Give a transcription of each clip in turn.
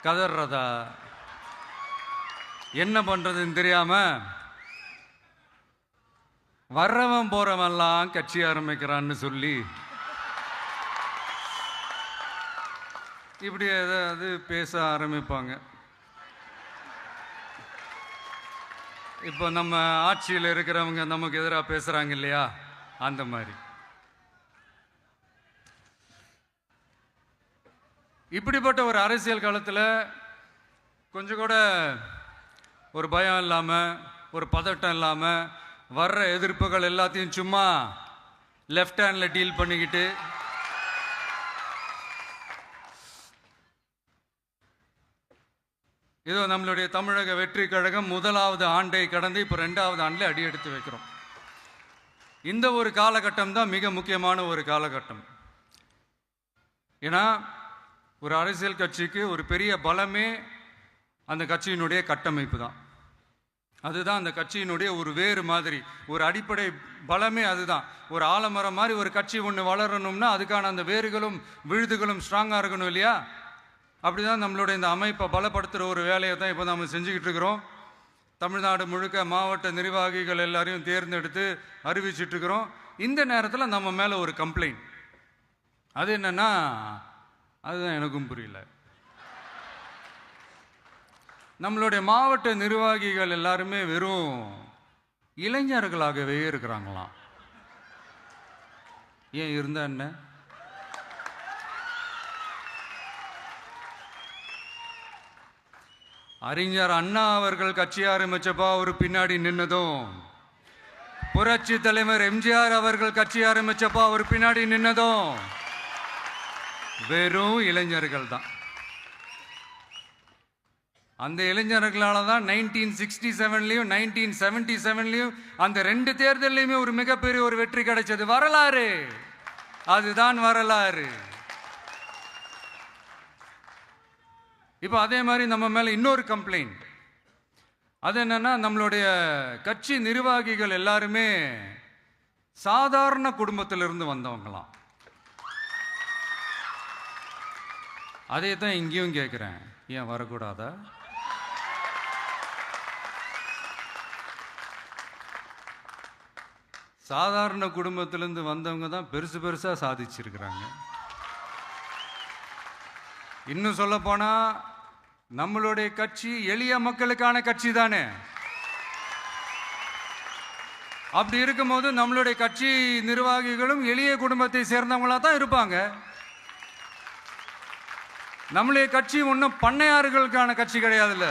கதறதா, என்ன பண்றதுன்னு தெரியாம வர்றவன் போறவன்லாம் கட்சி ஆரம்பிக்கிறான்னு சொல்லி இப்படி ஏதாவது பேச ஆரம்பிப்பாங்க. இப்போ நம்ம ஆட்சியில் இருக்கிறவங்க நமக்கு எதிராக பேசுறாங்க இல்லையா, அந்த மாதிரி. இப்படிப்பட்ட ஒரு அரசியல் காலத்தில் கொஞ்சம் கூட ஒரு பயம் இல்லாமல், ஒரு பதட்டம் இல்லாமல், வர்ற எதிர்ப்புகள் எல்லாத்தையும் சும்மா லெஃப்ட் ஹேண்டில் டீல் பண்ணிக்கிட்டு இதோ நம்மளுடைய தமிழக வெற்றி கழகம் முதலாவது ஆண்டை கடந்து இப்போ 2வது ஆண்டில் அடி எடுத்து வைக்கிறோம். இந்த ஒரு காலகட்டம் தான் மிக முக்கியமான ஒரு காலகட்டம். ஏன்னா ஒரு அரசியல் கட்சிக்கு ஒரு பெரிய பலமே அந்த கட்சியினுடைய கட்டமைப்பு தான். அதுதான் அந்த கட்சியினுடைய ஒரு வேறு மாதிரி, ஒரு அடிப்படை பலமே அதுதான். ஒரு ஆலமரம் மாதிரி ஒரு கட்சி ஒன்று வளரணும்னா அதுக்கான அந்த வேர்களும் விழுதுகளும் ஸ்ட்ராங்காக இருக்கணும் இல்லையா? அப்படிதான் நம்மளுடைய இந்த அமைப்பை பலப்படுத்துகிற ஒரு வேலையை தான் இப்போ நம்ம செஞ்சுக்கிட்டு இருக்கிறோம். தமிழ்நாடு முழுக்க மாவட்ட நிர்வாகிகள் எல்லாரையும் தேர்ந்தெடுத்து அறிவிச்சிட்டு இருக்கிறோம். இந்த நேரத்தில் நம்ம மேலே ஒரு கம்ப்ளைண்ட், அது என்னன்னா, அதுதான் எனக்கும் புரியல. நம்மளுடைய மாவட்ட நிர்வாகிகள் எல்லாருமே வெறும் இளைஞர்களாகவே இருக்கிறாங்களாம். ஏன் இருந்தா என்ன? அறிஞர் அண்ணா அவர்கள் கட்சி ஆரம்பிச்சப்போ அவர் பின்னாடி நின்னதும், புரட்சி தலைவர் எம்ஜிஆர் அவர்கள் கட்சி ஆரம்பிச்சப்போ அவர் பின்னாடி நின்னதும் வெறும் இளைஞர்கள் தான். அந்த இளைஞர்களால தான் 1967லையும் 1977லையும் அந்த 2 தேர்தலையுமே ஒரு மிகப்பெரிய ஒரு வெற்றி கிடைச்சது. வரலாறு, அதுதான் வரலாறு. இப்போ அதே மாதிரி நம்ம மேல இன்னொரு கம்ப்ளைண்ட், அது என்னன்னா, நம்மளுடைய கட்சி நிர்வாகிகள் எல்லாருமே சாதாரண குடும்பத்திலிருந்து வந்தவங்களாம். அதே தான் இங்கேயும் கேட்குறேன், ஏன் வரக்கூடாதா? சாதாரண குடும்பத்திலிருந்து வந்தவங்க தான் பெருசு பெருசா சாதிச்சிருக்கிறாங்க. இன்னும் சொல்ல போனா நம்மளுடைய கட்சி எளிய மக்களுக்கான கட்சி தானே. அப்படி இருக்கும்போது நம்மளுடைய கட்சி நிர்வாகிகளும் எளிய குடும்பத்தை சேர்ந்தவங்களா தான் இருப்பாங்க. நம்மளுடைய கட்சி ஒன்றும் பண்ணையாறுகளுக்கான கட்சி கிடையாதுல்ல.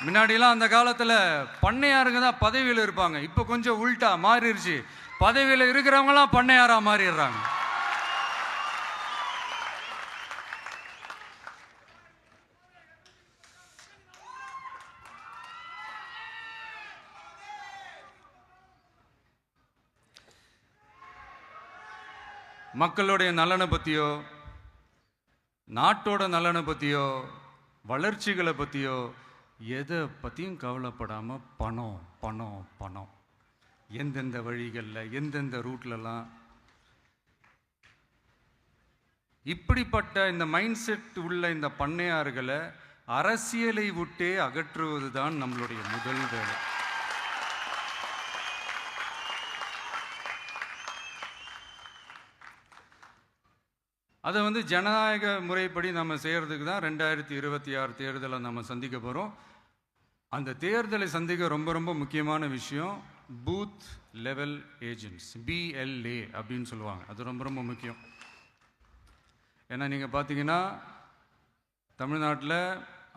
முன்னாடிலாம் அந்த காலத்தில் பண்ணையாருங்க தான் பதவியில் இருப்பாங்க. இப்போ கொஞ்சம் உள்டா மாறிடுச்சு, பதவியில் இருக்கிறவங்களாம் பண்ணையாரா மாறிடுறாங்க. மக்களுடைய நலனை பற்றியோ, நாட்டோட நலனை பற்றியோ, வளர்ச்சிகளை பற்றியோ எதை பற்றியும் கவலைப்படாமல் பணம் பணம் பணம், எந்தெந்த வழிகளில் எந்தெந்த ரூட்லலாம். இப்படிப்பட்ட இந்த மைண்ட் செட் உள்ள இந்த பண்ணையார்களை அரசியலை விட்டே அகற்றுவது தான் நம்மளுடைய முதல் வேலை. அதை ஜனநாயக முறைப்படி நம்ம செய்கிறதுக்கு தான் 2026 தேர்தலை நம்ம சந்திக்க போகிறோம். அந்த தேர்தலை சந்திக்க ரொம்ப ரொம்ப முக்கியமான விஷயம் பூத் லெவல் ஏஜென்ட்ஸ், BLA அப்படின்னு சொல்லுவாங்க. அது ரொம்ப ரொம்ப முக்கியம். ஏன்னா நீங்கள் பார்த்தீங்கன்னா தமிழ்நாட்டில்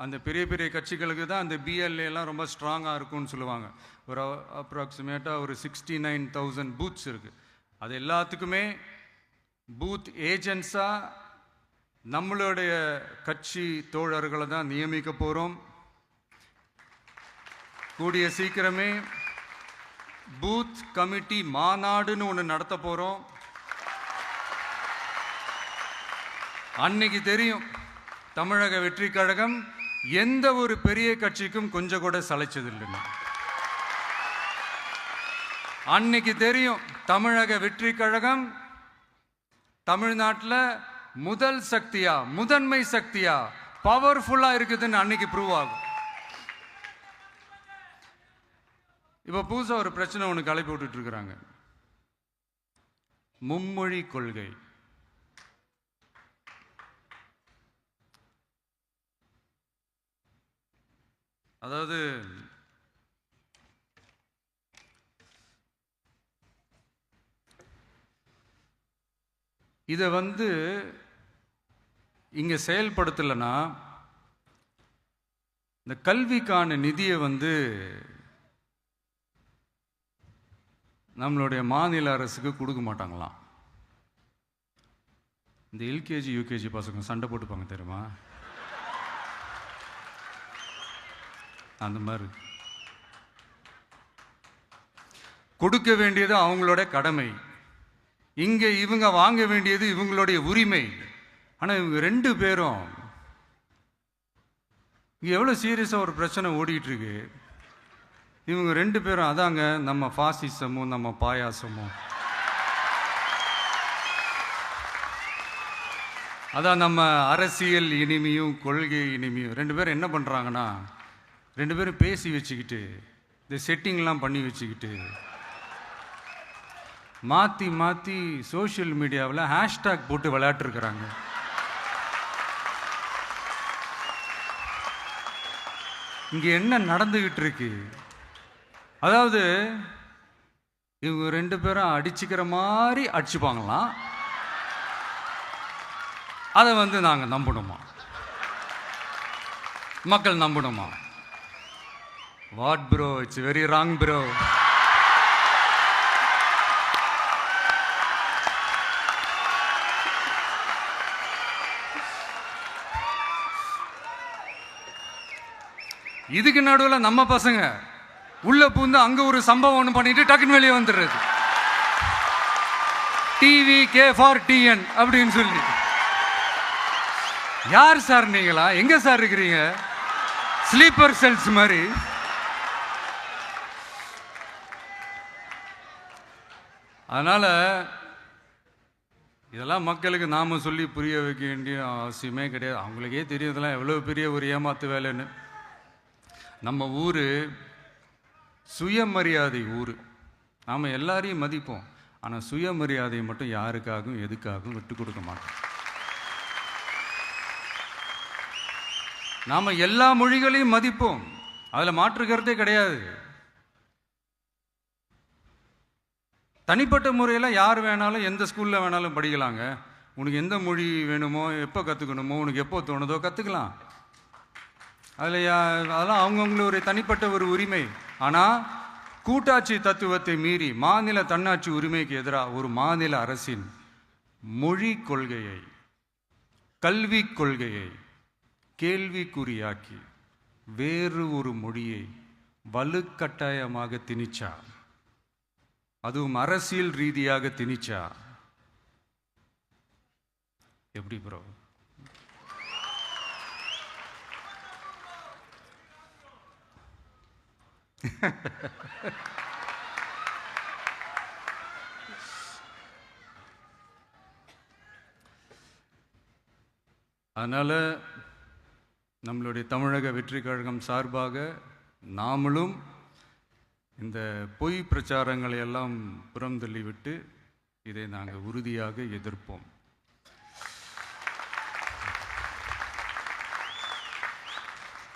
அந்த பெரிய பெரிய கட்சிகளுக்கு தான் அந்த BLAலாம் ரொம்ப ஸ்ட்ராங்காக இருக்கும்னு சொல்லுவாங்க. ஒரு அப்ராக்சிமேட்டாக ஒரு 69,000 பூத்ஸ் இருக்குது. அது எல்லாத்துக்குமே பூத் ஏஜென்ட்ஸாக நம்மளுடைய கட்சி தோழர்களை தான் நியமிக்க போகிறோம். கூடிய சீக்கிரமே பூத் கமிட்டி மாநாடுன்னு ஒன்று நடத்த போகிறோம். அன்னைக்கு தெரியும் தமிழக வெற்றி கழகம் எந்த ஒரு பெரிய கட்சிக்கும் கொஞ்சம் கூட சளைச்சதில்லைன்னு. அன்னைக்கு தெரியும் தமிழக வெற்றி கழகம் தமிழ்நாட்டில் முதல் சக்தியா, முதன்மை சக்தியா, பவர்ஃபுல்லா இருக்குதுன்னு அன்னைக்கு ப்ரூவ் ஆகும். இப்போ புதுசாக ஒரு பிரச்சனை ஒன்று கிளப்பி விட்டுட்டு இருக்கிறாங்க. மும்மொழி கொள்கை. அதாவது இதை இங்கே செயல்படுத்தலைன்னா இந்த கல்விக்கான நிதியை நம்மளுடைய மாநில அரசுக்கு கொடுக்க மாட்டாங்களாம். இந்த எல்கேஜி யூகேஜி பசங்க சண்டை போட்டுப்பாங்க தெரியுமா, அந்த மாதிரி கொடுக்க வேண்டியது அவங்களோட கடமை, இங்கே இவங்க வாங்க வேண்டியது இவங்களுடைய உரிமை. ஆனால் இவங்க ரெண்டு பேரும் இங்கே எவ்வளோ சீரியஸாக ஒரு பிரச்சனை ஓடிட்டு இருக்கு. இவங்க ரெண்டு பேரும் அதாங்க நம்ம பாசிசமும் நம்ம பாயாசமும், அதான் நம்ம அரசியல் இனிமையும் கொள்கை இனிமையும். ரெண்டு பேரும் என்ன பண்ணுறாங்கன்னா, ரெண்டு பேரும் பேசி வச்சுக்கிட்டு இந்த செட்டிங்லாம் பண்ணி வச்சுக்கிட்டு மாற்றி மாற்றி சோஷியல் மீடியாவில் ஹேஷ்டேக் போட்டு விளையாட்டுருக்குறாங்க. இங்கே என்ன நடந்துக்கிட்டு இருக்கு? அதாவது இவங்க ரெண்டு பேரும் அடிச்சுக்கிற மாதிரி அடிச்சுப்பாங்களாம். அதை நாங்கள் நம்பணுமா? மக்கள் நம்பணுமா? What bro, it's very wrong bro. இதுக்கு நடுவில் நம்ம பசங்க உள்ள பூந்து அங்க ஒரு சம்பவம் ஒன்று பண்ணிட்டு டக்குன்னு வெளியே வந்துடுறது. டிவி கே ஃபார் டிஎன் அப்படின்னு சொல்லி. யார் சார் நீங்களா? எங்க சார் இருக்கிறீங்க? ஸ்லீப்பர் செல்ஸ் மாதிரி. அதனால இதெல்லாம் மக்களுக்கு நாம சொல்லி புரிய வைக்க வேண்டிய அவசியமே கிடையாது. அவங்களுக்கே தெரியுதெல்லாம் எவ்வளவு பெரிய ஒரு ஏமாத்து வேலைன்னு. நம்ம ஊர் சுயமரியாதை ஊர். நாம் எல்லாரையும் மதிப்போம், ஆனால் சுயமரியாதையை மட்டும் யாருக்காகவும் எதுக்காகவும் விட்டு கொடுக்க மாட்டோம். நாம் எல்லா மொழிகளையும் மதிப்போம், அதில் மாற்றுக்கிறதே கிடையாது. தனிப்பட்ட முறையில் யார் வேணாலும் எந்த ஸ்கூலில் வேணாலும் படிக்கலாங்க. உனக்கு எந்த மொழி வேணுமோ, எப்போ கற்றுக்கணுமோ, உனக்கு எப்போ தோணுதோ கற்றுக்கலாம். அதெல்லாம் அவங்கவுங்களுடைய தனிப்பட்ட ஒரு உரிமை. ஆனால் கூட்டாட்சி தத்துவத்தை மீறி மாநில தன்னாட்சி உரிமைக்கு எதிராக ஒரு மாநில அரசின் மொழி கொள்கையை, கல்வி கொள்கையை கேள்விக்குறியாக்கி வேறு ஒரு மொழியை வலுக்கட்டாயமாக திணிச்சா, அதுவும் அரசியல் ரீதியாக திணிச்சா எப்படி ப்ரோ? அதனால் நம்மளுடைய தமிழக வெற்றி கழகம் சார்பாக நாமளும் இந்த பொய் பிரச்சாரங்களை எல்லாம் புறம் தள்ளிவிட்டு இதை நாங்கள் உறுதியாக எதிர்ப்போம்.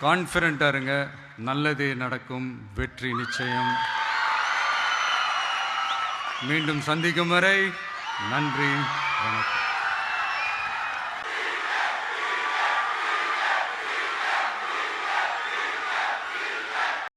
கான்ஃபிடென்ட்டாக இருங்க, நல்லதே நடக்கும், வெற்றி நிச்சயம். மீண்டும் சந்திக்கும் வரை நன்றி, வணக்கம்.